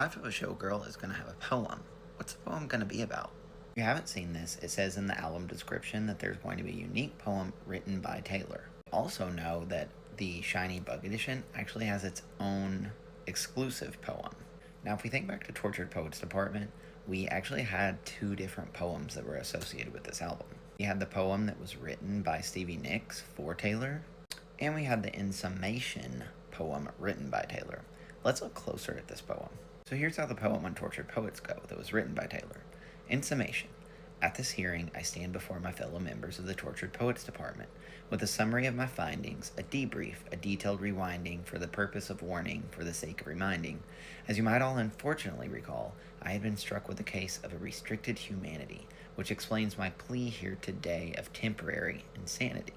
Life of a Showgirl is going to have a poem. What's the poem going to be about? If you haven't seen this, it says in the album description that there's going to be a unique poem written by Taylor. Also know that the Shiny Bug Edition actually has its own exclusive poem. Now, if we think back to Tortured Poets Department, we actually had two different poems that were associated with this album. We had the poem that was written by Stevie Nicks for Taylor, and we had the In Summation poem written by Taylor. Let's look closer at this poem. So here's how the poem on Tortured Poets go that was written by Taylor. In summation, at this hearing, I stand before my fellow members of the Tortured Poets Department with a summary of my findings, a debrief, a detailed rewinding for the purpose of warning, for the sake of reminding. As you might all unfortunately recall, I had been struck with a case of a restricted humanity, which explains my plea here today of temporary insanity.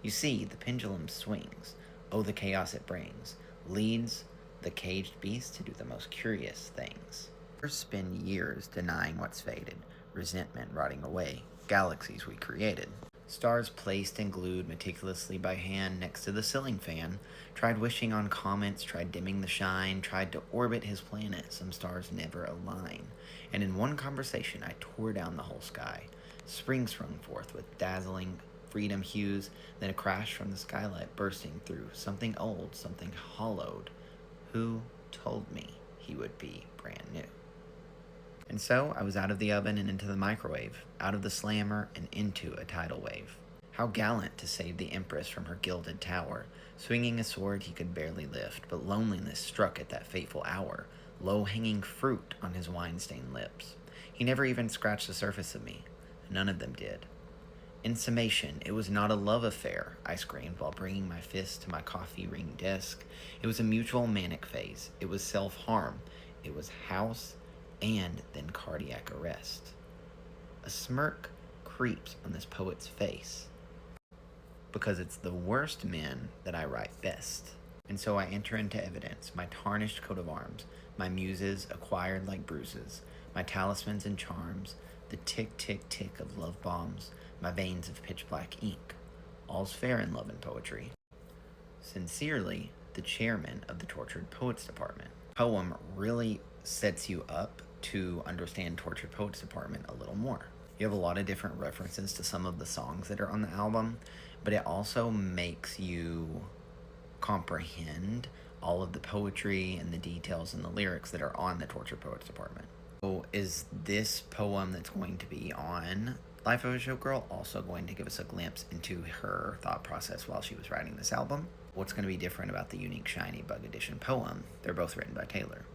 You see, the pendulum swings. Oh, the chaos it brings. Leads the caged beast to do the most curious things. First spend years denying what's faded, resentment rotting away, galaxies we created. Stars placed and glued meticulously by hand next to the ceiling fan, tried wishing on comets, tried dimming the shine, tried to orbit his planet, some stars never align. And in one conversation I tore down the whole sky. Spring sprung forth with dazzling freedom hues, then a crash from the skylight bursting through, something old, something hollowed. Who told me he would be brand new? And so I was out of the oven and into the microwave, out of the slammer and into a tidal wave. How gallant to save the Empress from her gilded tower, swinging a sword he could barely lift, but loneliness struck at that fateful hour, low-hanging fruit on his wine-stained lips. He never even scratched the surface of me. None of them did. In summation, it was not a love affair, I screamed while bringing my fist to my coffee-ring desk. It was a mutual manic phase. It was self-harm. It was house and then cardiac arrest. A smirk creeps on this poet's face because it's the worst men that I write best. And so I enter into evidence my tarnished coat of arms, my muses acquired like bruises, my talismans and charms, the tick, tick, tick of love bombs, my veins of pitch black ink. All's fair in love and poetry. Sincerely, the chairman of the Tortured Poets Department. Poem really sets you up to understand Tortured Poets Department a little more. You have a lot of different references to some of the songs that are on the album, but it also makes you comprehend all of the poetry and the details and the lyrics that are on the Tortured Poets Department. So is this poem that's going to be on Life of a Showgirl also going to give us a glimpse into her thought process while she was writing this album? What's going to be different about the unique Shiny Bug Edition poem? They're both written by Taylor.